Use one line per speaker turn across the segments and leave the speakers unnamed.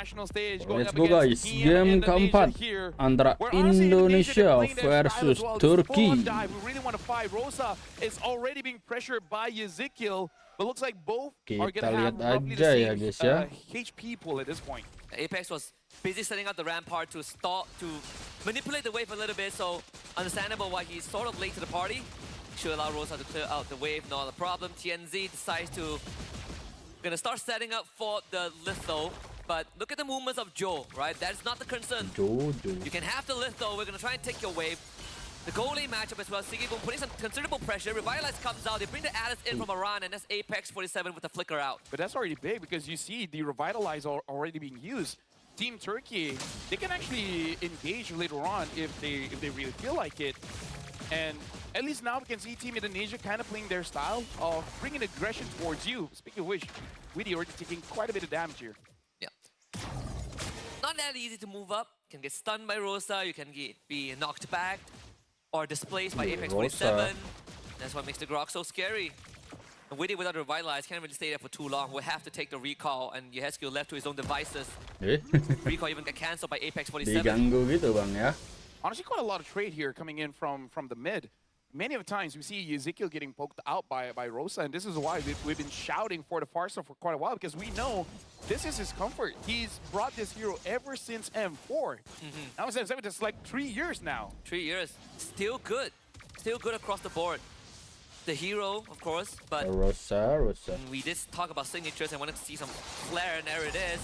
international stage. Going
Let's
up
go
against
guys,
Team
game
Indonesia
keempat
here.
antara
Where honestly,
Indonesia
they're playing their style
versus
as well. This is full-on
Turki.
dive. We really want to fight. Rosa is already being pressured by Ezekiel, but looks like both are
Kita
going to have
lihat
roughly
aja
the
ya
same
guys ya.
HP pool at this point.
Apex was busy setting up the rampart to stall, to manipulate the wave a little bit, so understandable why he's sort of late to the party. Should allow Rosa to clear out the wave, not a problem. TNZ decides to gonna start setting up for the litho, but look at the movements of Joe, right? That is not the concern. You can have the litho, we're gonna try and take your wave. The goal lane matchup as well, Siggyboom putting some considerable pressure. Revitalize comes out, they bring the Alice in from Iran, and that's Apex 47 with the flicker out.
But that's already big because you see the Revitalize already being used. Team Turkey, they can actually engage later on if they really feel like it. And at least now we can see Team Indonesia kind of playing their style of bringing aggression towards you. Speaking of which, Witty already taking quite a bit of damage here.
Yeah. Not that easy to move up. Can get stunned by Rosa, you can be knocked back or displaced by Apex 47. That's what makes the Grok so scary. And Witty without a Revitalize can't really stay there for too long. We'll have to take the recall, and Yehescu left to his own devices. Recall even got cancelled by Apex 47.
Diganggu gitu bang ya.
Honestly, quite a lot of trade here coming in from the mid. Many of the times we see Ezekiel getting poked out by Rosa, and this is why we've been shouting for the Farsa for quite a while, because we know this is his comfort. He's brought this hero ever since M4. Now it's M7, it's like 3 years now.
3 years. Still good. Still good across the board. The hero, of course, but
Rosa.
we did talk about signatures and wanted to see some flair, and there it is.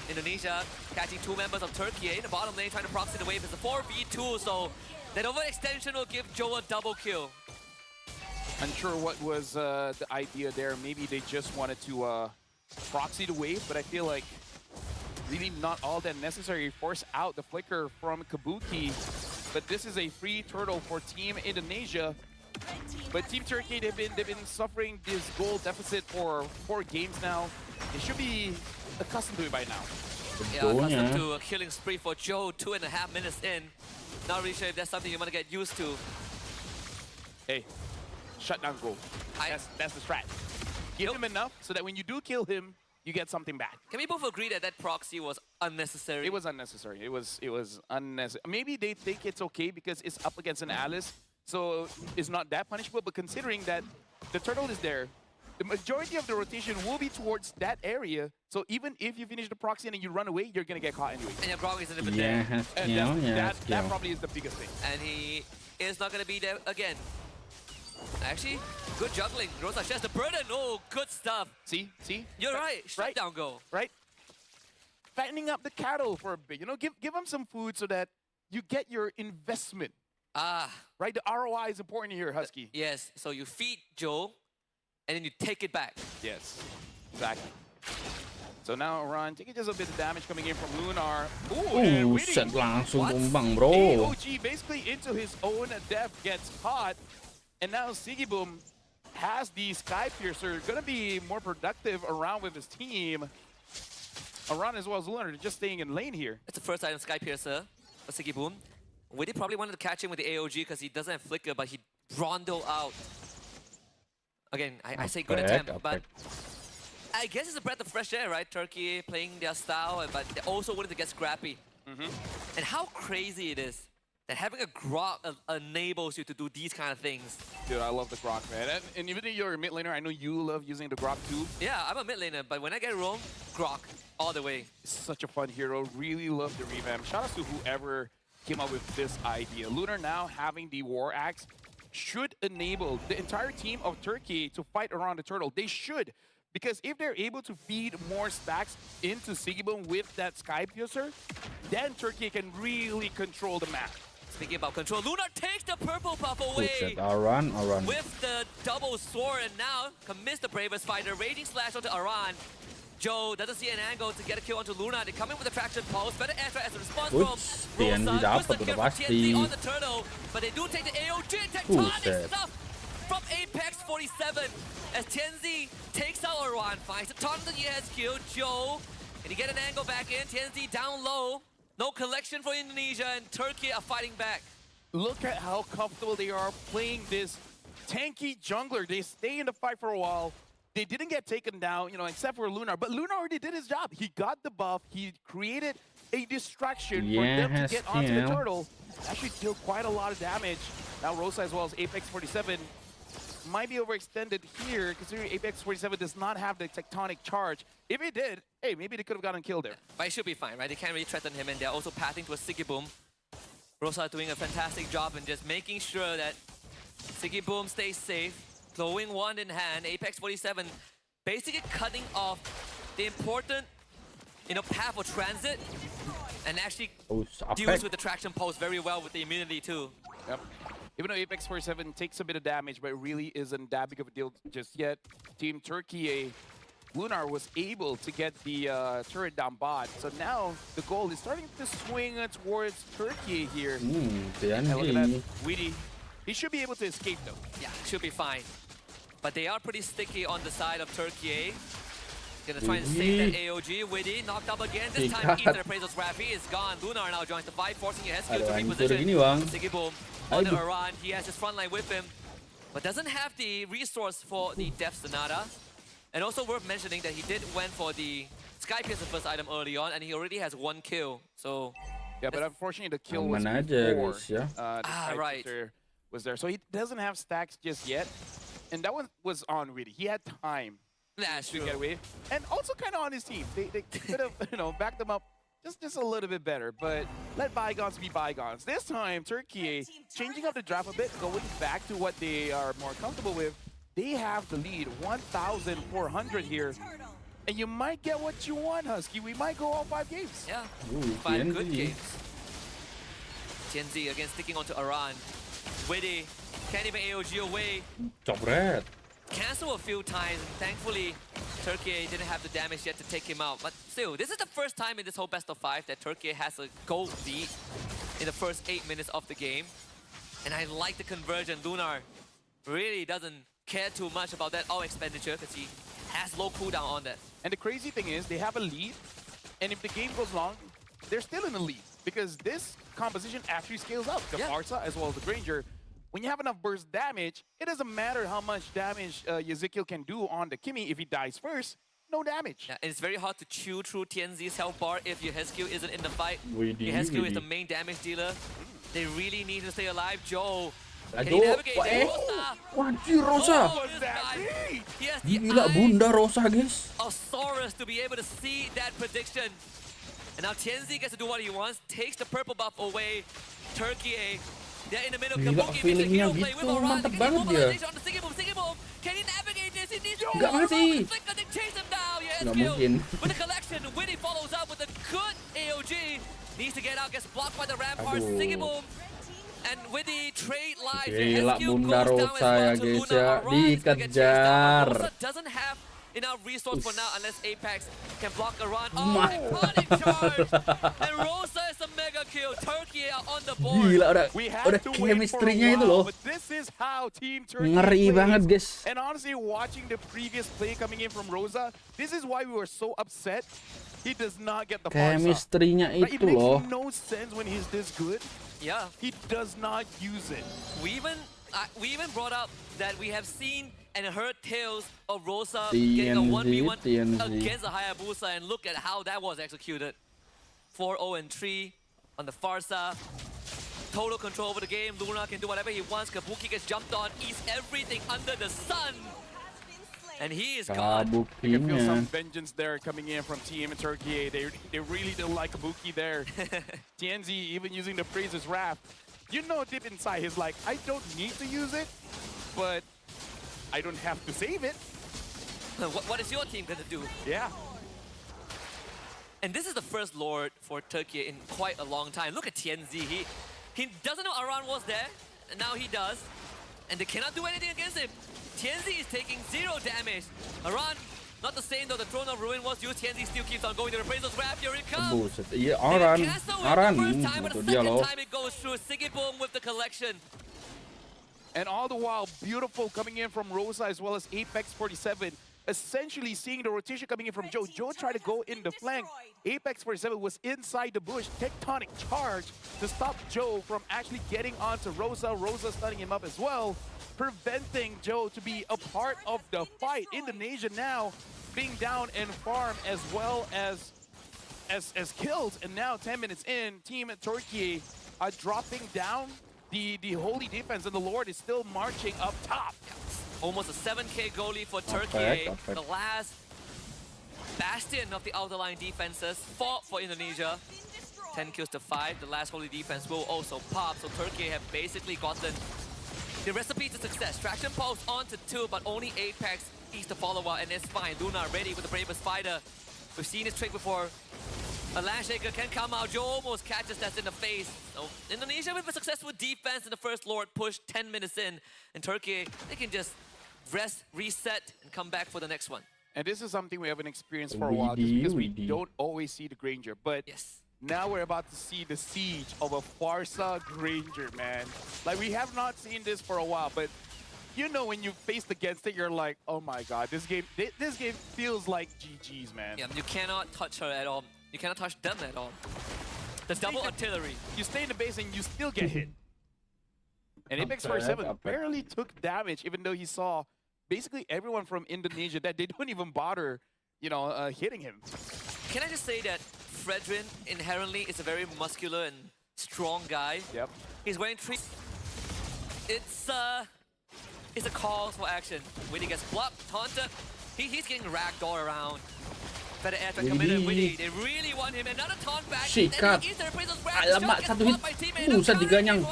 Indonesia catching 2 members of Turkiye in the bottom lane, trying to proxy the wave. It's a 4v2, so that overextension will give Joe a double kill.
Unsure what was the idea there. Maybe they just wanted to proxy the wave, but I feel like really not all that necessary. Force out the flicker from Kabuki, but this is a free turtle for Team Indonesia. But Team Turkey, they've been suffering this goal deficit for 4 games now. They should be accustomed to it by now.
Yeah, accustomed to a killing spree for Joe 2.5 minutes in. Not really sure if that's something you want to get used to.
Hey, shut down goal. That's the strat. Give him enough so that when you do kill him, you get something back.
Can we both agree that that proxy was unnecessary?
It was unnecessary. It was unnecessary. Maybe they think it's okay because it's up against an Alice, so it's not that punishable. But considering that the turtle is there, the majority of the rotation will be towards that area. So even if you finish the proxy and you run away, you're gonna get caught anyway.
And your Grog isn't even there.
And that probably is the biggest thing.
And he is not gonna be there again. Actually, good juggling. Rosa shares the burden. Oh, good stuff.
See?
You're right. Shutdown goal.
Right? Fattening up the cattle for a bit. You know, give them some food so that you get your investment. Right? The ROI is important here, Husky.
Yes. So you feed Joe, and then you take it back.
Yes. Exactly. So now Iran taking just a bit of damage coming in from Lunar. Ooh,
set langsung tumbang bro.
AOG basically into his own death gets caught. And now Siggyboom has the Sky Piercer, gonna be more productive around with his team. Around as well as Lunar, just staying in lane here.
It's the first item Sky Piercer for Siggyboom. Witty probably wanted to catch him with the AOG because he doesn't have Flicker, but he Rondo out. Again, I say good attempt, but I guess it's a breath of fresh air, right? Turkey playing their style, but they also wanted to get scrappy. And how crazy it is that having a Grok enables you to do these kind of things.
Dude, I love the Grok, man. And even though you're a mid laner, I know you love using the Grok too.
Yeah, I'm a mid laner, but when I get roam, Grok all the way.
It's such a fun hero. Really love the revamp. Shout out to whoever came up with this idea. Lunar now having the War Axe should enable the entire team of Turkey to fight around the turtle. They should. Because if they're able to feed more stacks into Siggyboom with that Sky Piercer, then Turkey can really control the map.
Speaking about control, Lunar takes the purple buff away
Aran.
with the double sword, and now commits the bravest fighter. Raging slash onto Aran. Joe doesn't see an angle to get a kill onto Luna. They come in with a traction pulse. Better airstrike as a response from Rosa. Puts the kill from TNZ on the turtle, but they do take the AOG. Tectonic stuff from Apex 47 as TNZ takes out Aran. Finds a taunt on the Yehescu. Joe, can he get an angle back in? TNZ down low. No collection for Indonesia, and Turkey are fighting back.
Look at how comfortable they are playing this tanky jungler. They stay in the fight for a while. they didn't get taken down, except for Lunar. But Lunar already did his job. He got the buff. He created a distraction for them to get onto the turtle. Actually deal quite a lot of damage. Now Rosa as well as Apex 47 might be overextended here, considering Apex 47 does not have the tectonic charge. If it did, hey, maybe they could have gotten killed there.
But it should be fine, right? They can't really threaten him, and they're also pathing to a Siggy Boom. Rosa doing a fantastic job in just making sure that Siggy Boom stays safe. Glowing wand in hand, Apex 47 basically cutting off the important, path for transit, and actually deals with the traction pulse very well with the immunity too.
Yep. Even though Apex 47 takes a bit of damage, but it really isn't that big of a deal just yet. Team Turkiye, Lunar was able to get the turret down bot. So now the goal is starting to swing towards Turkiye here. And look at that, Weedy. He should be able to escape though.
Yeah, should be fine. But they are pretty sticky on the side of Turkiye. Gonna try and save that AOG. Widdy knocked up again. This time Ethan appraisals Rafi is gone. Lunar now joins the fight, forcing his skill to reposition. Siggy Boom on the Iran. He has his front line with him, but doesn't have the resource for the Death Sonata. And also worth mentioning that he did went for the Sky Pierce, the first item early on, and he already has 1 kill. So
yeah, but unfortunately the kill was before the Sky Piercer was there. So he doesn't have stacks just yet. And that one was on Weedy. He had time to get away. And also kind of on his team. They could have backed them up just a little bit better. But let bygones be bygones. This time, Turkiye changing up the draft a bit, going back to what they are more comfortable with. They have the lead, 1,400 here. And you might get what you want, Husky. We might go all 5 games.
Yeah, 5 good games. Sanzzzzz again sticking onto Iran. Widdy can't even AOG away. Cancel a few times, and thankfully Turkiye didn't have the damage yet to take him out. But still, this is the first time in this whole best of 5 that Turkiye has a gold lead in the first 8 minutes of the game. And I like the conversion. Lunar really doesn't care too much about that all expenditure because he has low cooldown on that.
And the crazy thing is, they have a lead, and if the game goes long, they're still in the lead because this composition actually scales up. The Farsa as well as the Granger. When you have enough burst damage, it doesn't matter how much damage Ezekiel can do on the Kimi. If he dies first, no damage.
Yeah, and it's very hard to chew through TNZ's health bar if your Hesku isn't in the fight. Your Hesku is the main damage dealer. They really need to stay alive. Joe, can he navigate? Rosa.
Wajir Rosa.
What was that?
He has the
Gila Bunda Rosa, guys.
of Saurus to be able to see that prediction. And now TNZ gets to do what he wants, takes the purple buff away. Turkiye, they're in the middle.
Gila, feelingnya gitu, mantap banget dia.
Can he navigate this? He needs to
Nggak mati.
chase him down.
Nggak mungkin.
With the collection, Widdy follows up with a good AOG. Needs to get out, gets blocked by the ramparts. Siggy Boom. And Widdy trade lives.
Gila Bunda Rosa ya guys ya, dikejar.
Rosa doesn't have enough resource for now unless Apex can block a run. Oh, iconic charge! And Rosa is a mega kill. Turkiye are on the board.
Gila, udah chemistry-nya itu loh.
But this is how Team Turkiye
Ngeri
plays.
banget guys.
And honestly, watching the previous play coming in from Rosa, this is why we were so upset. He does not get the
Chemistry-nya
Farsa.
itu loh.
It makes no sense when he's this good.
Yeah.
He does not use it.
We even brought up that we have seen and heard tales of Rosa
TNZ,
getting a 1v1
TNZ.
against a Hayabusa, and look at how that was executed. 4-0-3 on the Farsa. Total control over the game. Luna can do whatever he wants. Kabuki gets jumped on, eats everything under the sun. And he is gone.
I can feel some vengeance there coming in from Team Turkiye. They really don't like Kabuki there. TNZ even using the Praise's Wrath. You know deep inside he's like, I don't need to use it, but I don't have to save it.
What is your team gonna do?
Yeah.
And this is the first Lord for Turkiye in quite a long time. Look at TNZ. He doesn't know Aran was there, and now he does. And they cannot do anything against him. TNZ is taking 0 damage. Aran, not the same though. The Throne of Ruin was used. TNZ still keeps on going. The Appraisal's Wrath, here it comes.
Buset, iya Aran,
The first time, but
itu
the
dia
second
loh.
time it goes through. Siggy Boom with the collection.
And all the while, beautiful coming in from Rosa as well as Apex 47. essentially seeing the rotation coming in from Joe. Joe tried to go in the flank. Apex for 7 was inside the bush. Tectonic charge to stop Joe from actually getting onto Rosa. Rosa stunning him up as well, preventing Joe to be a part of the fight. Indonesia now being down in farm as well as kills. And now 10 minutes in, Team Turkiye are dropping down the holy defense, and the Lord is still marching up top.
Almost a 7K goal lead for Turkiye. The last bastion of the outer line defenses fought for Indonesia. 10 kills to 5. The last holy defense will also pop. So Turkiye have basically gotten the recipe to success. Traction pulse on to 2, but only Apex needs to follow up, and it's fine. Luna ready with the bravest fighter. We've seen this trick before. A Land Shaker can come out. Joe almost catches that in the face. So Indonesia with a successful defense in the first Lord push 10 minutes in. And Turkiye, they can just rest, reset, and come back for the next one.
And this is something we haven't experienced for a while, just because we don't always see the Granger. But now we're about to see the siege of a Farsa Granger, man. Like, we have not seen this for a while, but you know when you faced against it, you're like, oh my god, this game feels like GG's, man.
Yeah, you cannot touch her at all. You cannot touch them at all. The double artillery.
You stay in the base and you still get hit. And Apex 47 barely took damage, even though he saw basically everyone from Indonesia that they don't even bother, you know, hitting him.
Can I just say that Fredrin inherently is a very muscular and strong guy.
Yep.
He's wearing 3. It's a call for action. When he gets blocked, taunted, he's getting ragged all around. Better air to come in and Widdy. They really want him. Another taunt back.
Sikat. Alamak, satu hit. Buset diganyang.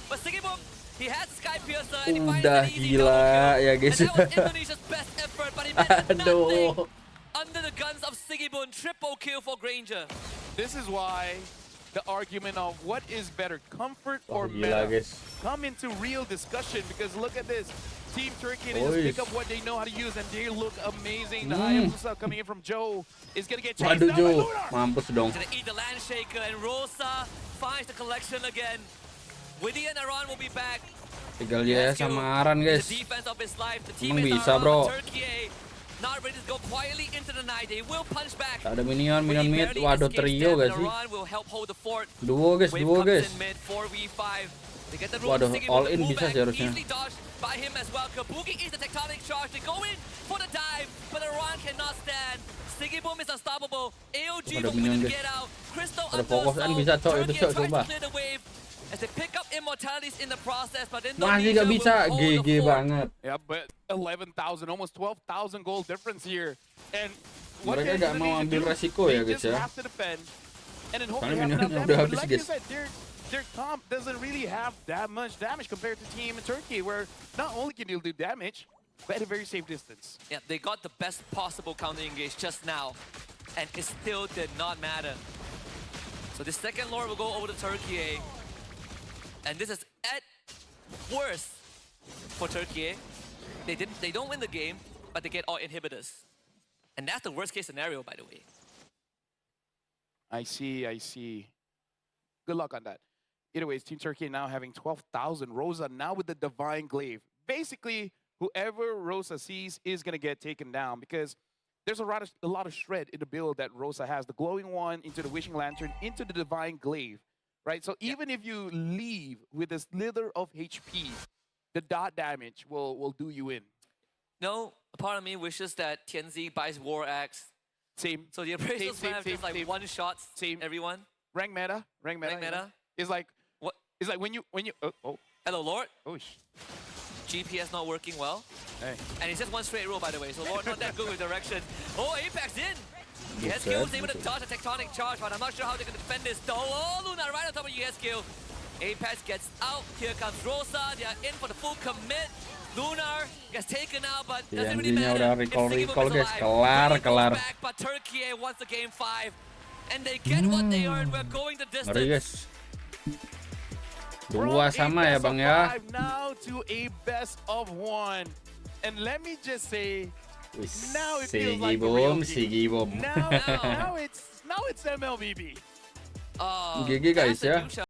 But Sigibum, he has the Sky Piercer and he finds
Udah
an easy
gila ya guys.
And that was Indonesia's best effort, but he managed nothing under the guns of Sigibun. Triple kill for Granger.
This is why the argument of what is better, comfort or meta, come into real discussion, because look at this. Team Turkiye, they just pick up what they know how to use, and they look amazing. The Hayabusa coming in from Joe is going to get chased down by Luna.
Mampus dong.
Gonna eat the Land Shaker, and Rosa finds the collection again. Widdy and Aran will be back.
Tinggal dia sama Aran guys.
The defense of his life. The
Emang
teammates
bisa
are
bro.
Turkiye not ready to go quietly into the night. They will punch back.
Ada minion mid. Waduh trio guys sih.
Aran will help hold the fort.
Duo guys.
Mid 4v5. They get the
Waduh, all in bisa sih harusnya.
Easily dodged by him as well. Kabuki is the tectonic charge. They go in for the dive, but Aran cannot stand. Sigibum is unstoppable. AOG will win and get out. Crystal
bisa cok itu cok coba.
As they pick up immortalities in the process, but
masih gak bisa. GG banget.
Yeah, but 11,000, almost 12,000 gold difference here. And what
mereka gak mau ambil resiko ya guys ya.
And then hopefully have enough damage. But like you said, their comp doesn't really have that much damage compared to Team Turkiye, where not only can you do damage, but at a very safe distance.
Yeah, they got the best possible counter engage just now, and it still did not matter. So the second Lord will go over to Turkiye, and this is at worst for Turkiye. They don't win the game, but they get all inhibitors, and that's the worst case scenario, by the way.
I see. Good luck on that. Anyways, Team Turkiye now having 12,000. Rosa now with the Divine Glaive. Basically, whoever Rosa sees is going to get taken down, because there's a lot of shred in the build that Rosa has. The Glowing One into the Wishing Lantern into the Divine Glaive, right? So even if you leave with a slither of HP, the dot damage will do you in.
No, a part of me wishes that Tianzi buys War Axe.
Same.
So the appraisals have just like one shot.
Same.
Everyone.
Rank meta. It's like
what?
It's like when you oh.
Hello, Lord.
Oh.
GPS not working well.
Hey.
And it's just one straight row, by the way. So Lord not that good with direction. Oh, Apex in. ESQ was able to dodge a tectonic charge, but I'm not sure how they're gonna defend this. Oh, Luna right on top of ESQ. Apex gets out. Here comes Rosa. They are in for the full commit. Lunar gets taken out, but doesn't really matter.
Recall guys, kelar.
Back, but Turkiye wants the game 5. And they get what they earn. We're going the distance.
Dua sama ya bang ya.
Now to a best of 1. And let me just say, now it feels like the real game. Now it's MLBB.
GG guys ya.